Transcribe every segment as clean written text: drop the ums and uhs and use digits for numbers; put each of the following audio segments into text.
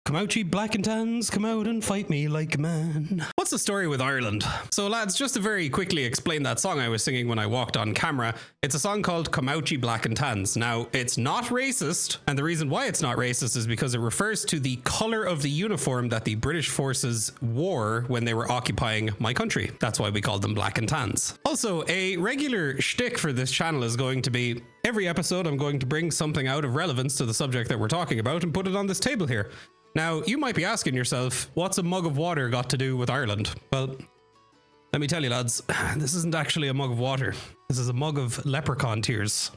Come out, ye black and tans, come out and fight me like a man. What's the story with Ireland? So lads, just to very quickly explain that song I was singing when I walked on camera, it's a song called Come Out Ye Black and Tans. Now, it's not racist, and the reason why it's not racist is because it refers to the colour of the uniform that the British forces wore when they were occupying my country. That's why we called them black and tans. Also, a regular shtick for this channel is going to be, every episode I'm going to bring something out of relevance to the subject that we're talking about and put it on this table here. Now, you might be asking yourself, what's a mug of water got to do with Ireland? Well, let me tell you lads, this isn't actually a mug of water. This is a mug of leprechaun tears.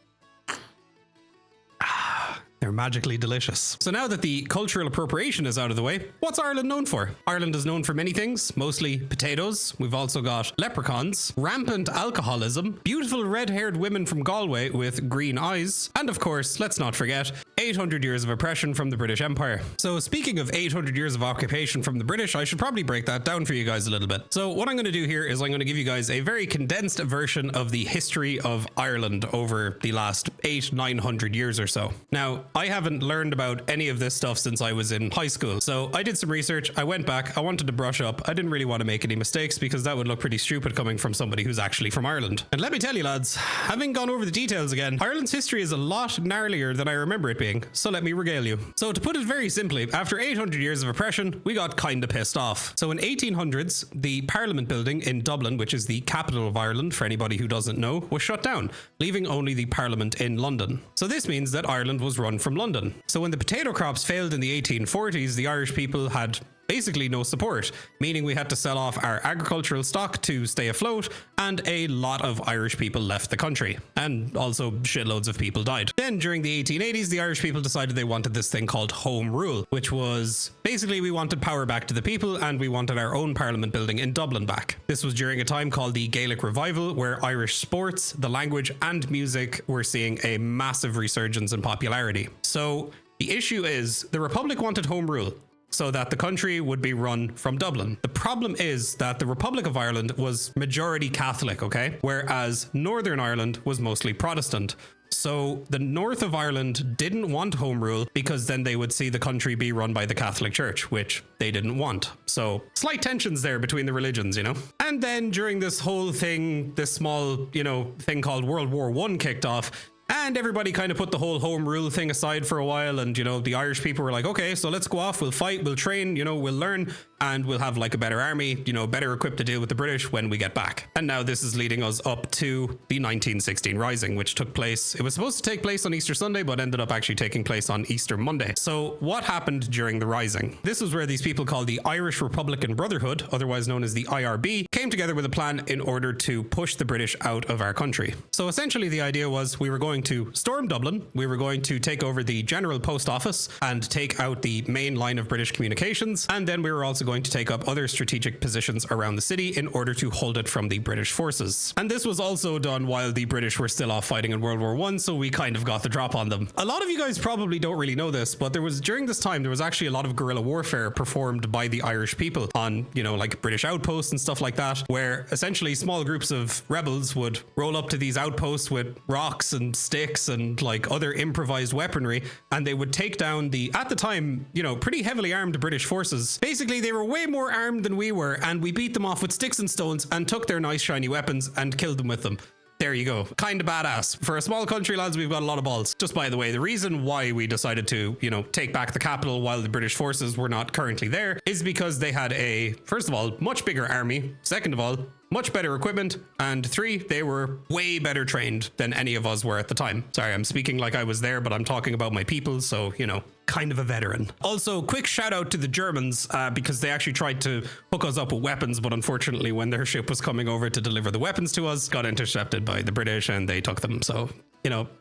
They're magically delicious. So now that the cultural appropriation is out of the way, what's Ireland known for? Ireland is known for many things, mostly potatoes. We've also got leprechauns, rampant alcoholism, beautiful red-haired women from Galway with green eyes, and of course, let's not forget, 800 years of oppression from the British Empire. So speaking of 800 years of occupation from the British, I should probably break that down for you guys a little bit. So what I'm going to do here is I'm going to give you guys a very condensed version of the history of Ireland over the last 900 years or so. Now, I haven't learned about any of this stuff since I was in high school. So I did some research, I went back, I wanted to brush up. I didn't really want to make any mistakes because that would look pretty stupid coming from somebody who's actually from Ireland. And let me tell you lads, having gone over the details again, Ireland's history is a lot gnarlier than I remember it being. So let me regale you. So to put it very simply, after 800 years of oppression, we got kinda pissed off. So in 1800s, the Parliament building in Dublin, which is the capital of Ireland for anybody who doesn't know, was shut down, leaving only the Parliament in London. So this means that Ireland was run from London. So when the potato crops failed in the 1840s, the Irish people had basically no support, meaning we had to sell off our agricultural stock to stay afloat, and a lot of Irish people left the country, and also shitloads of people died. Then during the 1880s, the Irish people decided they wanted this thing called Home Rule, which was basically we wanted power back to the people and we wanted our own Parliament building in Dublin back. This was during a time called the Gaelic Revival, where Irish sports, the language and music were seeing a massive resurgence in popularity. So the issue is the Republic wanted Home Rule, so that the country would be run from Dublin. The problem is that the Republic of Ireland was majority Catholic, okay? Whereas Northern Ireland was mostly Protestant. So the north of Ireland didn't want Home Rule because then they would see the country be run by the Catholic Church, which they didn't want. So slight tensions there between the religions, you know? And then during this whole thing, this small, thing called World War I kicked off, and everybody kind of put the whole Home Rule thing aside for a while. And, the Irish people were like, okay, so let's go off, we'll fight, we'll train, we'll learn, and we'll have like a better army, better equipped to deal with the British when we get back. And now this is leading us up to the 1916 Rising, which took place, it was supposed to take place on Easter Sunday, but ended up actually taking place on Easter Monday. So what happened during the Rising? This was where these people called the Irish Republican Brotherhood, otherwise known as the IRB, came together with a plan in order to push the British out of our country. So essentially the idea was we were going to storm Dublin, we were going to take over the General Post Office and take out the main line of British communications, and then we were also going to take up other strategic positions around the city in order to hold it from the British forces. And this was also done while the British were still off fighting in World War I, so we kind of got the drop on them. A lot of you guys probably don't really know this, but during this time there was actually a lot of guerrilla warfare performed by the Irish people on, like British outposts and stuff like that, where essentially small groups of rebels would roll up to these outposts with rocks and sticks and like other improvised weaponry, and they would take down the, at the time, pretty heavily armed British forces. Basically, they were way more armed than we were, and we beat them off with sticks and stones and took their nice shiny weapons and killed them with them. There you go. Kind of badass. For a small country, lads, we've got a lot of balls. Just by the way, the reason why we decided to, take back the capital while the British forces were not currently there is because they had a, first of all, much bigger army. Second of all, much better equipment, and 3, they were way better trained than any of us were at the time. Sorry, I'm speaking like I was there, but I'm talking about my people, so, kind of a veteran. Also, quick shout out to the Germans, because they actually tried to hook us up with weapons, but unfortunately when their ship was coming over to deliver the weapons to us, got intercepted by the British and they took them. So,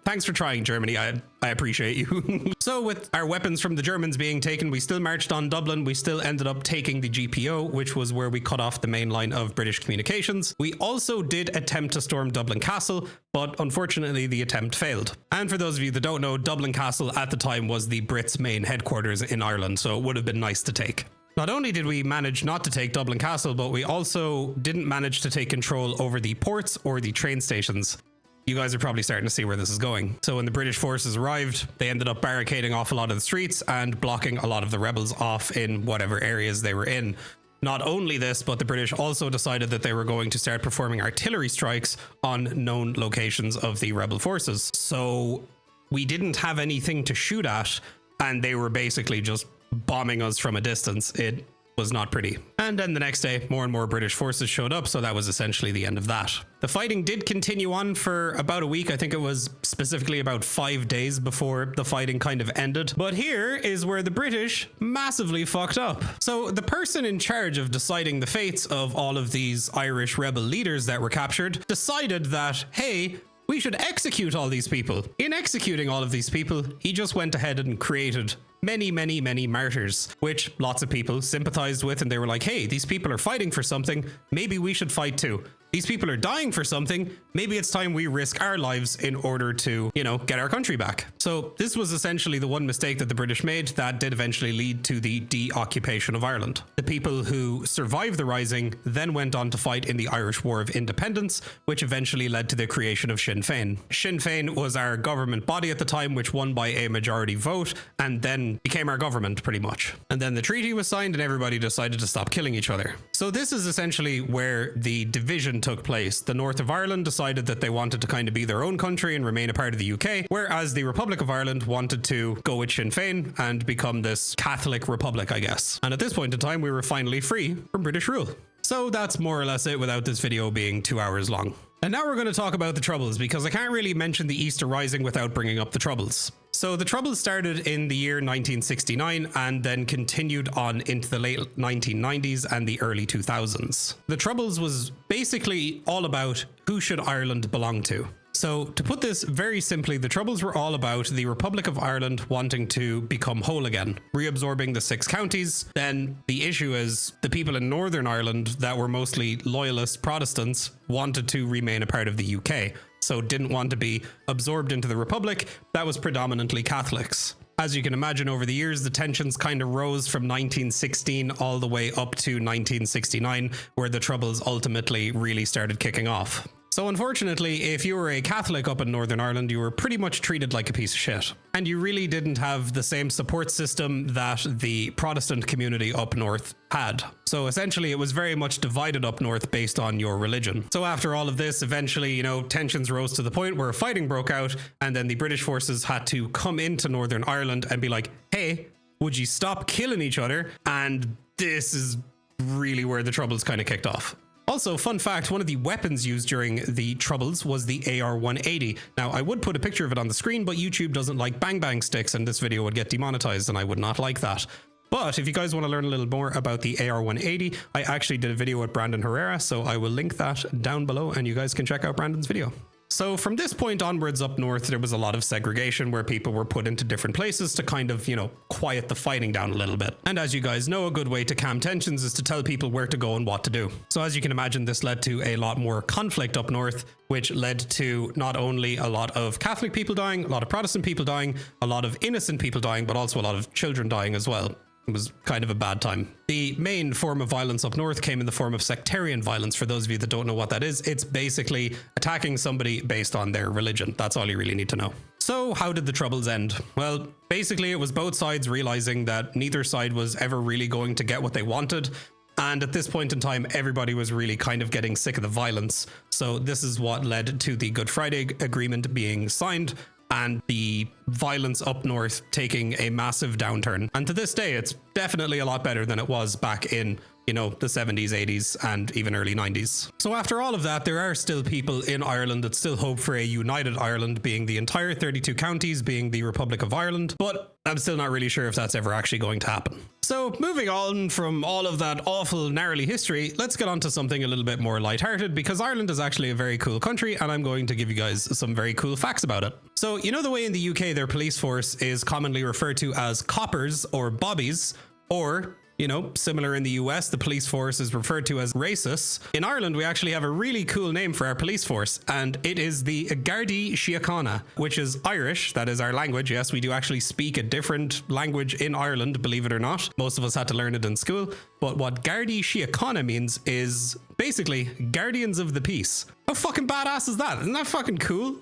thanks for trying, Germany. I appreciate you. So with our weapons from the Germans being taken, we still marched on Dublin. We still ended up taking the GPO, which was where we cut off the main line of British communications. We also did attempt to storm Dublin Castle, but unfortunately the attempt failed. And for those of you that don't know, Dublin Castle at the time was the Brits' main headquarters in Ireland, so it would have been nice to take. Not only did we manage not to take Dublin Castle, but we also didn't manage to take control over the ports or the train stations. you guys are probably starting to see where this is going. So when the British forces arrived, they ended up barricading off a lot of the streets and blocking a lot of the rebels off in whatever areas they were in. Not only this, but the British also decided that they were going to start performing artillery strikes on known locations of the rebel forces. So we didn't have anything to shoot at, and they were basically just bombing us from a distance. It was not pretty. And then the next day, more and more British forces showed up, so that was essentially the end of that. The fighting did continue on for about a week. I think it was specifically about 5 days before the fighting kind of ended. But here is where the British massively fucked up. So the person in charge of deciding the fates of all of these Irish rebel leaders that were captured decided that, hey, we should execute all these people. In executing all of these people, he just went ahead and created many, many, many martyrs, which lots of people sympathized with, and they were like, hey, these people are fighting for something, maybe we should fight too. These people are dying for something, maybe it's time we risk our lives in order to, get our country back. So this was essentially the one mistake that the British made that did eventually lead to the de-occupation of Ireland. The people who survived the rising then went on to fight in the Irish War of Independence, which eventually led to the creation of Sinn Féin. Sinn Féin was our government body at the time, which won by a majority vote, and then became our government pretty much. And then the treaty was signed and everybody decided to stop killing each other. So this is essentially where the division took place. The north of Ireland decided that they wanted to kind of be their own country and remain a part of the UK, whereas the Republic of Ireland wanted to go with Sinn Féin and become this Catholic republic, I guess. And at this point in time, we were finally free from British rule. So that's more or less it without this video being 2 hours long. And now we're going to talk about the Troubles, because I can't really mention the Easter Rising without bringing up the Troubles. So the Troubles started in the year 1969 and then continued on into the late 1990s and the early 2000s. The Troubles was basically all about who should Ireland belong to. So to put this very simply, the Troubles were all about the Republic of Ireland wanting to become whole again, reabsorbing the 6 counties. Then the issue is the people in Northern Ireland that were mostly loyalist Protestants wanted to remain a part of the UK, so didn't want to be absorbed into the Republic that was predominantly Catholics. As you can imagine, over the years, the tensions kind of rose from 1916 all the way up to 1969, where the Troubles ultimately really started kicking off. So unfortunately, if you were a Catholic up in Northern Ireland, you were pretty much treated like a piece of shit. And you really didn't have the same support system that the Protestant community up north had. So essentially, it was very much divided up north based on your religion. So after all of this, eventually, tensions rose to the point where fighting broke out, and then the British forces had to come into Northern Ireland and be like, hey, would you stop killing each other? And this is really where the Troubles kind of kicked off. Also, fun fact, one of the weapons used during the Troubles was the AR-180. Now, I would put a picture of it on the screen, but YouTube doesn't like bang-bang sticks, and this video would get demonetized, and I would not like that. But if you guys want to learn a little more about the AR-180, I actually did a video with Brandon Herrera, so I will link that down below, and you guys can check out Brandon's video. So from this point onwards up north, there was a lot of segregation where people were put into different places to kind of, quiet the fighting down a little bit. And as you guys know, a good way to calm tensions is to tell people where to go and what to do. So as you can imagine, this led to a lot more conflict up north, which led to not only a lot of Catholic people dying, a lot of Protestant people dying, a lot of innocent people dying, but also a lot of children dying as well. It was kind of a bad time. The main form of violence up north came in the form of sectarian violence. For those of you that don't know what that is, it's basically attacking somebody based on their religion. That's all you really need to know. So how did the Troubles end? Well, basically it was both sides realizing that neither side was ever really going to get what they wanted. And at this point in time, everybody was really kind of getting sick of the violence. So this is what led to the Good Friday Agreement being signed, and the violence up north taking a massive downturn. And to this day, it's definitely a lot better than it was back in, the 70s, 80s, and even early 90s. So after all of that, there are still people in Ireland that still hope for a united Ireland, being the entire 32 counties, being the Republic of Ireland, but I'm still not really sure if that's ever actually going to happen. So moving on from all of that awful gnarly history, let's get on to something a little bit more lighthearted, because Ireland is actually a very cool country, and I'm going to give you guys some very cool facts about it. So the way in the UK their police force is commonly referred to as coppers or bobbies, or You know, similar in the US, the police force is referred to as racists. In Ireland, we actually have a really cool name for our police force, and it is the Gardaí Síochána, which is Irish. That is our language. Yes, we do actually speak a different language in Ireland, believe it or not. Most of us had to learn it in school. But what Gardaí Síochána means is basically guardians of the peace. How fucking badass is that? Isn't that fucking cool?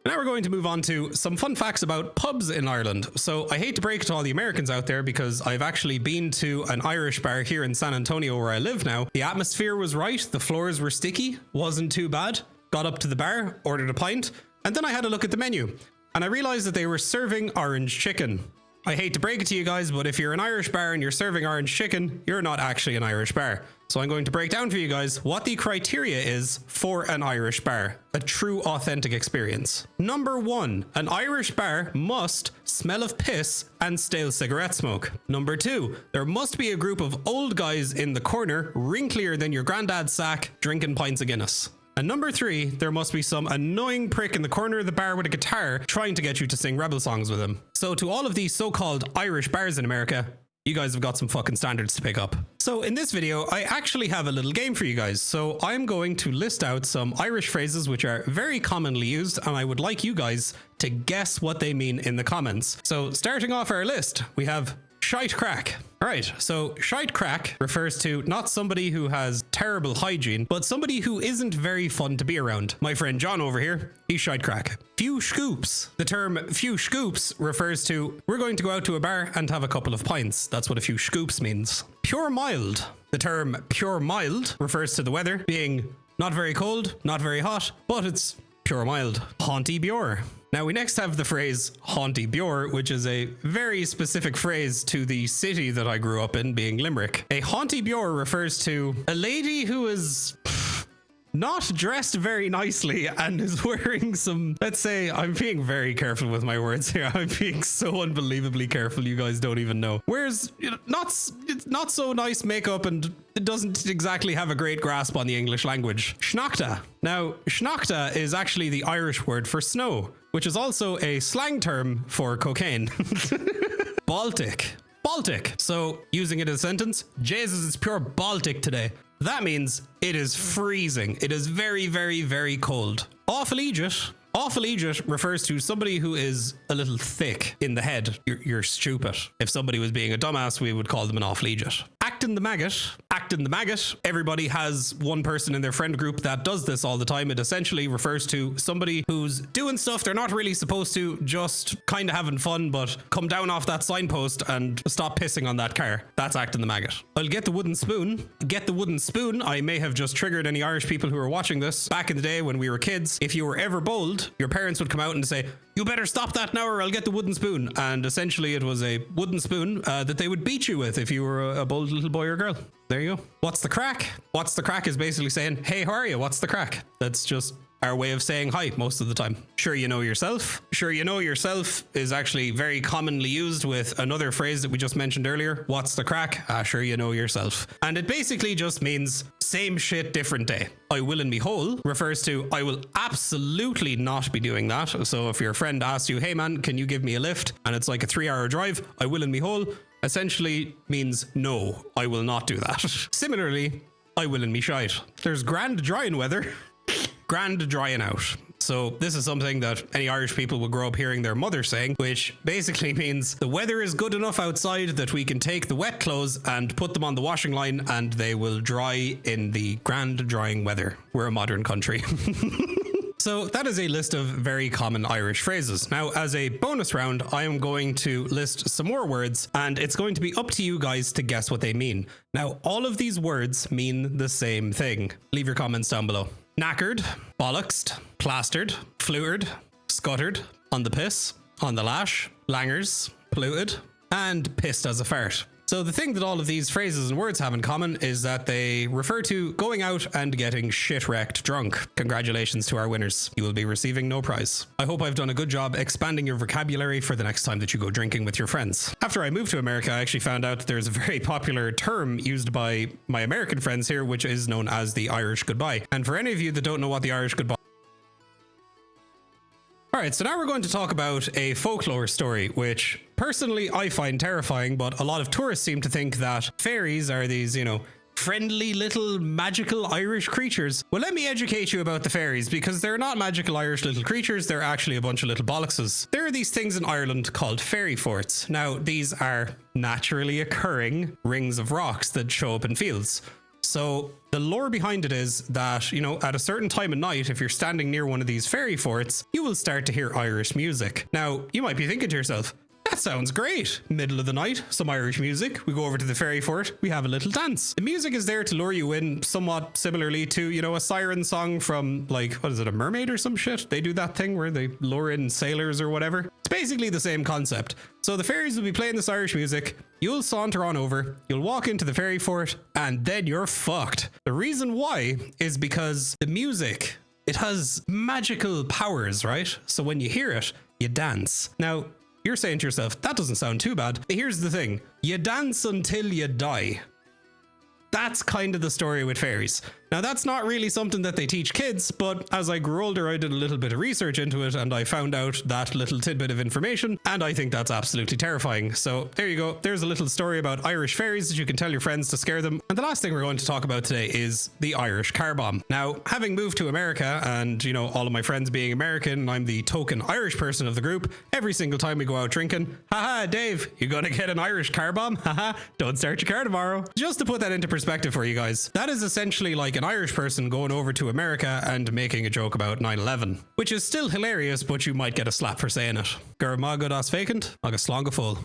Now we're going to move on to some fun facts about pubs in Ireland. So I hate to break it to all the Americans out there, because I've actually been to an Irish bar here in San Antonio where I live now. The atmosphere was right. The floors were sticky. Wasn't too bad. Got up to the bar, ordered a pint, and then I had a look at the menu and I realized that they were serving orange chicken. I hate to break it to you guys, but if you're an Irish bar and you're serving orange chicken, you're not actually an Irish bar. So I'm going to break down for you guys what the criteria is for an Irish bar. A true authentic experience. Number 1, an Irish bar must smell of piss and stale cigarette smoke. Number 2, there must be a group of old guys in the corner, wrinklier than your granddad's sack, drinking pints of Guinness. And number 3, there must be some annoying prick in the corner of the bar with a guitar trying to get you to sing rebel songs with him. So to all of these so-called Irish bars in America, you guys have got some fucking standards to pick up. So in this video, I actually have a little game for you guys. So I'm going to list out some Irish phrases which are very commonly used, and I would like you guys to guess what they mean in the comments. So starting off our list, we have shite crack. All right, so shite crack refers to not somebody who has terrible hygiene, but somebody who isn't very fun to be around. My friend John over here, he's shite crack. Few scoops. The term few scoops refers to we're going to go out to a bar and have a couple of pints. That's what a few scoops means. Pure mild. The term pure mild refers to the weather being not very cold, not very hot, but it's pure mild. Haunty Bjor. Now we next have the phrase Haunty Bjor, which is a very specific phrase to the city that I grew up in, being Limerick. A Haunty Bjor refers to a lady who is not dressed very nicely and is wearing some, let's say, I'm being very careful with my words here. I'm being so unbelievably careful, you guys don't even know. Wears not so nice makeup and it doesn't exactly have a great grasp on the English language. Sneachta. Now, sneachta is actually the Irish word for snow, which is also a slang term for cocaine. Baltic. Baltic. So using it in a sentence, Jesus, it's pure Baltic today. That means it is freezing. It is very, very, very cold. Awful Egypt. Awful Egypt refers to somebody who is a little thick in the head. You're stupid. If somebody was being a dumbass, we would call them an awful Egypt. Acting the maggot. Acting the maggot. Everybody has one person in their friend group that does this all the time. It essentially refers to somebody who's doing stuff they're not really supposed to, just kind of having fun, but come down off that signpost and stop pissing on that car. That's acting the maggot. I'll get the wooden spoon. Get the wooden spoon. I may have just triggered any Irish people who are watching this. Back in the day when we were kids, if you were ever bold, your parents would come out and say, you better stop that now or I'll get the wooden spoon. And essentially it was a wooden spoon that they would beat you with if you were a bold little boy or girl. There you go. What's the crack? What's the crack is basically saying, hey, how are you? What's the crack? That's just our way of saying hi most of the time. Sure you know yourself. Sure you know yourself is actually very commonly used with another phrase that we just mentioned earlier. What's the crack? Sure you know yourself. And it basically just means same shit, different day. I will and me whole refers to I will absolutely not be doing that. So if your friend asks you, hey man, can you give me a lift? And it's like a 3-hour drive, I will and me whole essentially means no, I will not do that. Similarly, I will and me shite. There's grand drying weather. Grand drying out. So this is something that any Irish people will grow up hearing their mother saying, which basically means the weather is good enough outside that we can take the wet clothes and put them on the washing line and they will dry in the grand drying weather. We're a modern country. So that is a list of very common Irish phrases. Now, as a bonus round, I am going to list some more words and it's going to be up to you guys to guess what they mean. Now, all of these words mean the same thing. Leave your comments down below. Knackered, bollocksed, plastered, flutered, scuttered, on the piss, on the lash, langers, polluted, and pissed as a fart. So the thing that all of these phrases and words have in common is that they refer to going out and getting shit-wrecked drunk. Congratulations to our winners. You will be receiving no prize. I hope I've done a good job expanding your vocabulary for the next time that you go drinking with your friends. After I moved to America, I actually found out that there's a very popular term used by my American friends here, which is known as the Irish goodbye. And for any of you that don't know what the Irish goodbye... Alright, so now we're going to talk about a folklore story, which personally, I find terrifying, but a lot of tourists seem to think that fairies are these, friendly little magical Irish creatures. Well, let me educate you about the fairies, because they're not magical Irish little creatures, they're actually a bunch of little bollockses. There are these things in Ireland called fairy forts. Now, these are naturally occurring rings of rocks that show up in fields. So the lore behind it is that, at a certain time of night, if you're standing near one of these fairy forts, you will start to hear Irish music. Now, you might be thinking to yourself, that sounds great. Middle of the night, some Irish music. We go over to the fairy fort. We have a little dance. The music is there to lure you in somewhat similarly to, a siren song from a mermaid or some shit? They do that thing where they lure in sailors or whatever. It's basically the same concept. So the fairies will be playing this Irish music. You'll saunter on over. You'll walk into the fairy fort and then you're fucked. The reason why is because the music, it has magical powers, right? So when you hear it, you dance. Now, you're saying to yourself, that doesn't sound too bad. Here's the thing. You dance until you die. That's kind of the story with fairies. Now, that's not really something that they teach kids, but as I grew older, I did a little bit of research into it and I found out that little tidbit of information, and I think that's absolutely terrifying. So there you go. There's a little story about Irish fairies that you can tell your friends to scare them. And the last thing we're going to talk about today is the Irish car bomb. Now, having moved to America and, all of my friends being American, I'm the token Irish person of the group. Every single time we go out drinking, haha, Dave, you gonna get an Irish car bomb? Haha, don't start your car tomorrow. Just to put that into perspective for you guys, that is essentially like an Irish person going over to America and making a joke about 9/11, which is still hilarious, but you might get a slap for saying it. Gur má go as vacant, agus slán go full.